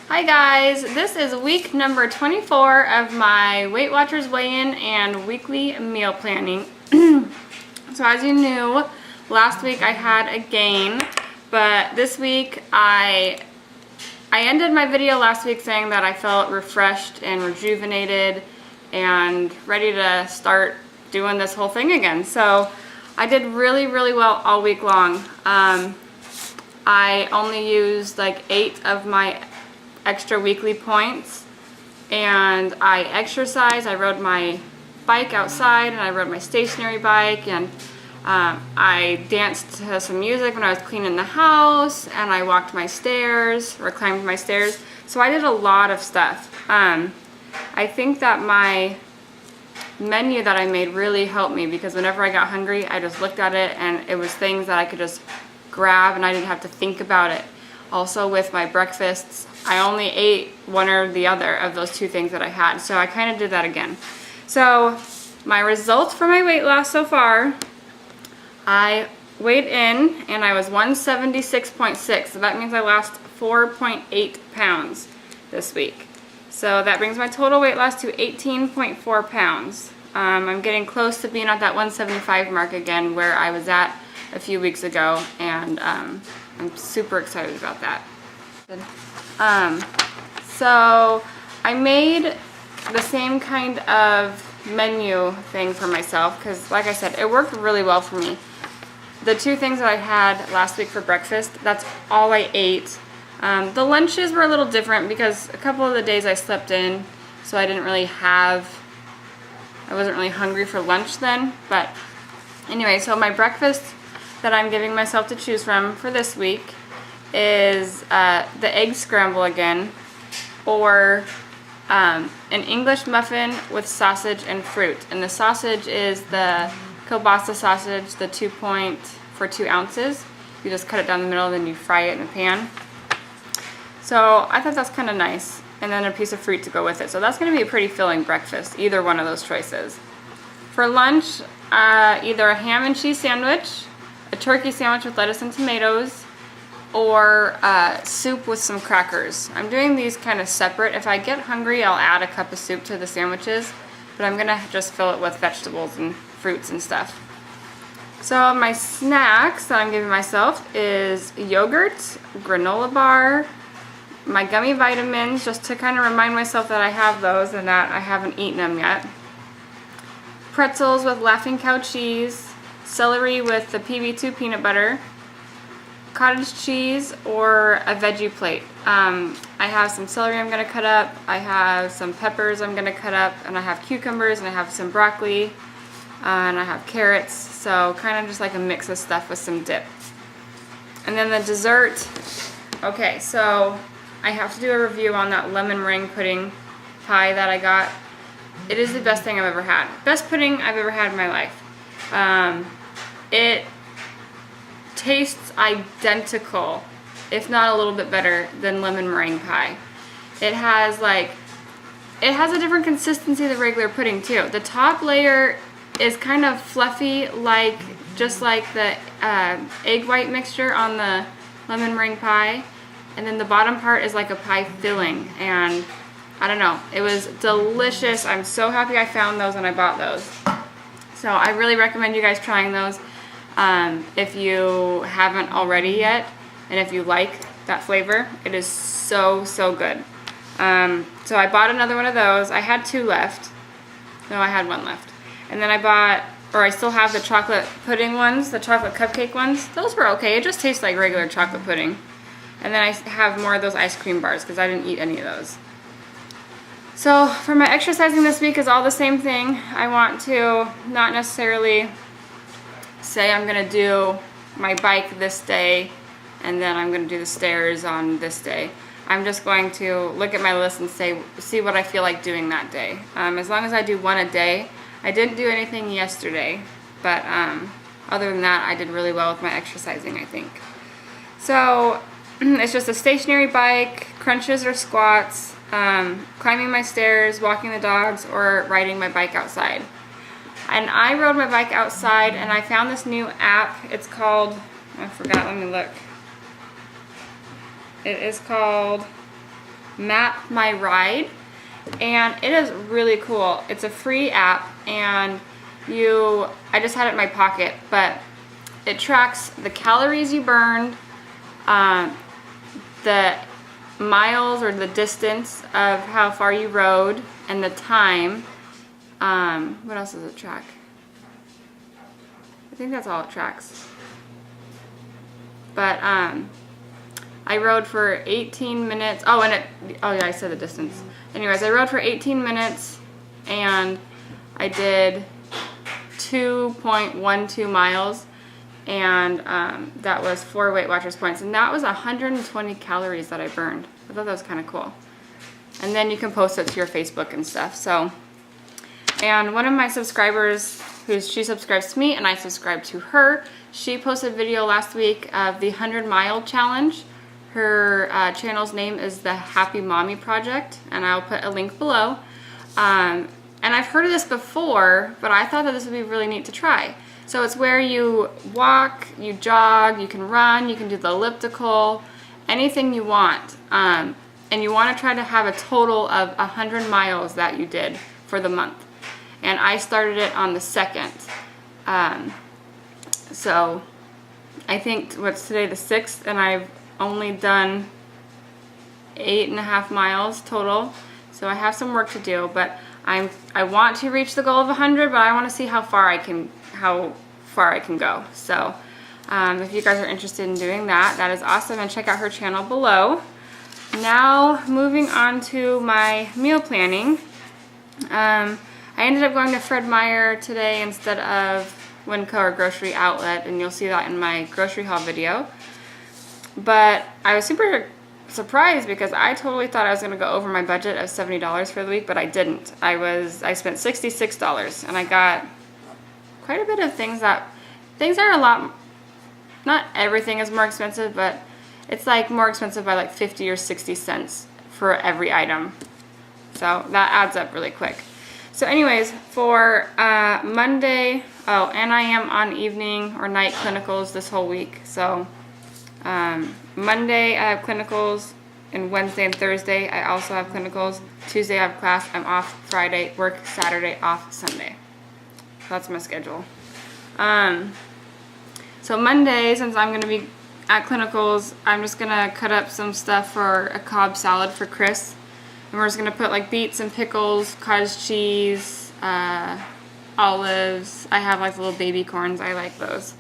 Hi guys, this is week number 24 of my Weight Watchers weigh-in and weekly meal planning. So as you knew, last week I had a gain, but this week I ended my video last week saying that I felt refreshed and rejuvenated and ready to start doing this whole thing again. So I did really well all week long. I only used like 8 of my extra weekly points, and I exercised. I rode my bike outside, and I rode my stationary bike, and I danced to some music when I was cleaning the house, and I walked my stairs or climbed my stairs. So I did a lot of stuff. I think that my menu that I made really helped me, because whenever I got hungry, I just looked at it and it was things that I could just grab and I didn't have to think about it. Also with my breakfasts, I only ate one or the other of those 2 things that I had. So I kind of did that again. So my results for my weight loss so far, I weighed in and I was 176.6. So that means I lost 4.8 pounds this week. So that brings my total weight loss to 18.4 pounds. I'm getting close to being at that 175 mark again, where I was at a few weeks ago, and I'm super excited about that. So I made the same kind of menu thing for myself because, like I said, it worked really well for me. The 2 things that I had last week for breakfast, that's all I ate. The lunches were a little different because a couple of the days I slept in, so I wasn't really hungry for lunch then. But anyway, so my breakfast that I'm giving myself to choose from for this week is the egg scramble again, or an English muffin with sausage and fruit. And the sausage is the kielbasa sausage, the 2-point for 2 ounces. You just cut it down the middle and then you fry it in a pan. So I thought that's kind of nice. And then a piece of fruit to go with it. So that's going to be a pretty filling breakfast, either one of those choices. For lunch, either a ham and cheese sandwich, a turkey sandwich with lettuce and tomatoes, or soup with some crackers. I'm doing these kind of separate. If I get hungry, I'll add a cup of soup to the sandwiches, but I'm gonna just fill it with vegetables and fruits and stuff. So my snacks that I'm giving myself is yogurt, granola bar, my gummy vitamins, just to kind of remind myself that I have those and that I haven't eaten them yet, pretzels with Laughing Cow cheese, celery with the PB2 peanut butter, cottage cheese, or a veggie plate. I have some celery I'm going to cut up, I have some peppers I'm going to cut up, and I have cucumbers, and I have some broccoli, and I have carrots, so kind of just like a mix of stuff with some dip. And then the dessert, okay, so I have to do a review on that lemon meringue pudding pie that I got. It is the best thing I've ever had. Best pudding I've ever had in my life. It tastes identical, if not a little bit better, than lemon meringue pie. It has a different consistency than regular pudding too. The top layer is kind of fluffy, just like the egg white mixture on the lemon meringue pie, and then the bottom part is like a pie filling, and I don't know, it was delicious. I'm so happy I found those and I bought those. So I really recommend you guys trying those if you haven't already yet, and if you like that flavor. It is so good. So I bought another one of those. I had 2 left. No, I had 1 left. And then I still have the chocolate pudding ones, the chocolate cupcake ones. Those were okay. It just tastes like regular chocolate pudding. And then I have more of those ice cream bars because I didn't eat any of those. So for my exercising this week is all the same thing. I want to not necessarily say I'm going to do my bike this day and then I'm going to do the stairs on this day. I'm just going to look at my list and see what I feel like doing that day. As long as I do 1 a day. I didn't do anything yesterday, but other than that, I did really well with my exercising, I think. So it's just a stationary bike, crunches or squats, climbing my stairs, walking the dogs, or riding my bike outside. And I rode my bike outside, and I found this new app. It's called, I forgot, let me look. It is called Map My Ride, and it is really cool. It's a free app, and I just had it in my pocket, but it tracks the calories you burned, the miles or the distance of how far you rode, and the time. What else does it track? I think that's all it tracks. But I rode for 18 minutes. Oh yeah, I said the distance. Anyways, I rode for 18 minutes and I did 2.12 miles, and that was 4 Weight Watchers points, and that was 120 calories that I burned. I thought that was kind of cool. And then you can post it to your Facebook and stuff. So, and one of my subscribers, she subscribes to me and I subscribe to her, she posted a video last week of the 100-mile challenge. Her channel's name is TheHappyMommyProject, and I'll put a link below. And I've heard of this before, but I thought that this would be really neat to try. So it's where you walk, you jog, you can run, you can do the elliptical, anything you want. And you want to try to have a total of 100 miles that you did for the month. And I started it on the 2nd. So I think, what's today, the 6th, and I've only done 8.5 miles total. So I have some work to do, but I want to reach the goal of 100, but I want to see how far I can go. So if you guys are interested in doing that, that is awesome, and check out her channel below. Now moving on to my meal planning. I ended up going to Fred Meyer today instead of Winco or Grocery Outlet, and you'll see that in my grocery haul video. But I was super surprised because I totally thought I was going to go over my budget of $70 for the week, but I didn't. I spent $66, and I got quite a bit of things are a lot, not everything is more expensive, but it's like more expensive by like 50 or 60 cents for every item. So that adds up really quick. So anyways, for Monday, and I am on evening or night clinicals this whole week. So Monday I have clinicals, and Wednesday and Thursday I also have clinicals. Tuesday I have class, I'm off Friday, work Saturday, off Sunday. That's my schedule. So Monday, since I'm going to be at clinicals, I'm just going to cut up some stuff for a Cobb salad for Chris. And we're just going to put like beets and pickles, cottage cheese, olives. I have like little baby corns. I like those.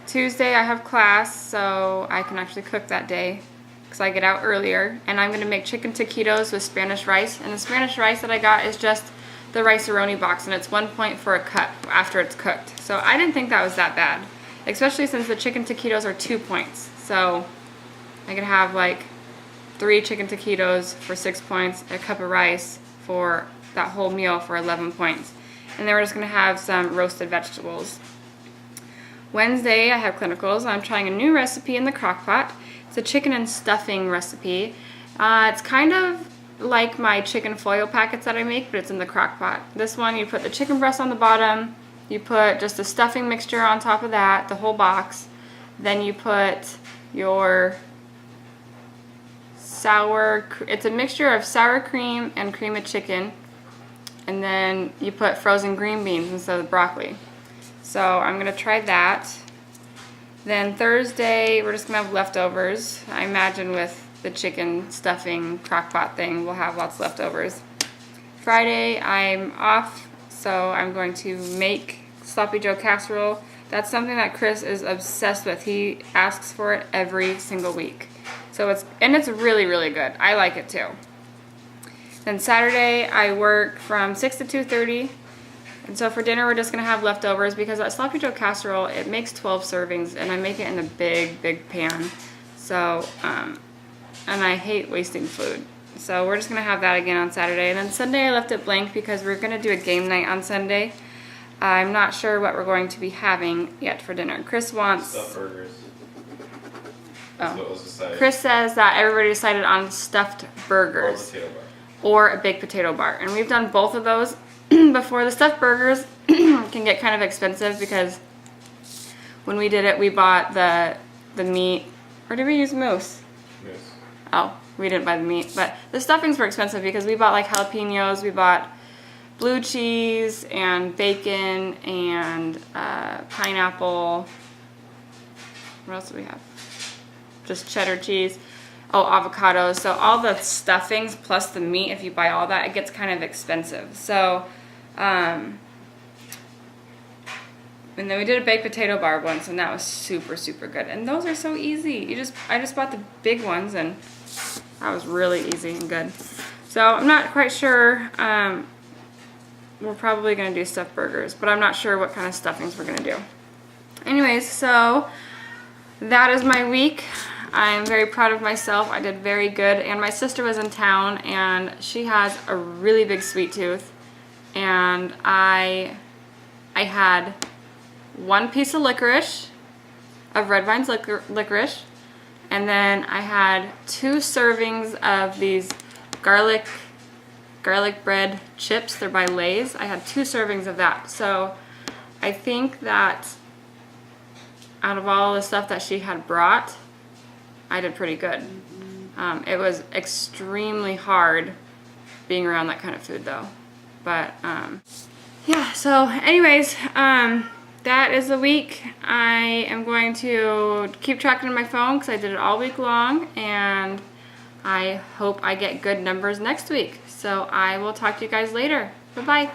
Tuesday I have class, so I can actually cook that day because I get out earlier. And I'm going to make chicken taquitos with Spanish rice. And the Spanish rice that I got is just the Rice-A-Roni box, and it's 1 point for a cup after it's cooked. So I didn't think that was that bad, especially since the chicken taquitos are 2 points. So I could have like 3 chicken taquitos for 6 points, a cup of rice for that whole meal for 11 points. And then we're just going to have some roasted vegetables. Wednesday I have clinicals. I'm trying a new recipe in the crock pot. It's a chicken and stuffing recipe. It's kind of like my chicken foil packets that I make, but it's in the crock pot. This one, you put the chicken breast on the bottom, you put just a stuffing mixture on top of that, the whole box. Then you put your it's a mixture of sour cream and cream of chicken, and then you put frozen green beans instead of broccoli. So I'm gonna try that. Then Thursday we're just gonna have leftovers. I imagine with the chicken stuffing crock pot thing we'll have lots of leftovers. Friday I'm off, so I'm going to make sloppy joe casserole. That's something that Chris is obsessed with. He asks for it every single week. So it's really, really good. I like it too. Then Saturday I work from 6 to 2:30. And so for dinner we're just gonna have leftovers because that sloppy joe casserole, it makes 12 servings, and I make it in a big pan. So and I hate wasting food. So we're just gonna have that again on Saturday. And then Sunday I left it blank because we're gonna do a game night on Sunday. I'm not sure what we're going to be having yet for dinner. Chris wants stuffed burgers. Chris says that everybody decided on stuffed burgers or a baked potato bar, and we've done both of those before. The stuffed burgers can get kind of expensive because when we did it we bought the meat, or did we use moose? Oh, we didn't buy the meat, but the stuffings were expensive because we bought like jalapenos, we bought blue cheese and bacon and pineapple. What else do we have? Just cheddar cheese. Oh, avocados. So all the stuffings plus the meat, if you buy all that, it gets kind of expensive. So, and then we did a baked potato bar once, and that was super, super good. And those are so easy. I just bought the big ones, and that was really easy and good. So I'm not quite sure. We're probably gonna do stuffed burgers, but I'm not sure what kind of stuffings we're gonna do. Anyways, so that is my week. I'm very proud of myself. I did very good, and my sister was in town, and she has a really big sweet tooth, and I had one piece of licorice, of Red Vine's licorice, and then I had 2 servings of these garlic bread chips. They're by Lay's. I had 2 servings of that. So I think that out of all the stuff that she had brought, I did pretty good. It was extremely hard being around that kind of food though. But yeah, so anyways, that is the week. I am going to keep tracking on my phone because I did it all week long, and I hope I get good numbers next week. So I will talk to you guys later. Bye-bye.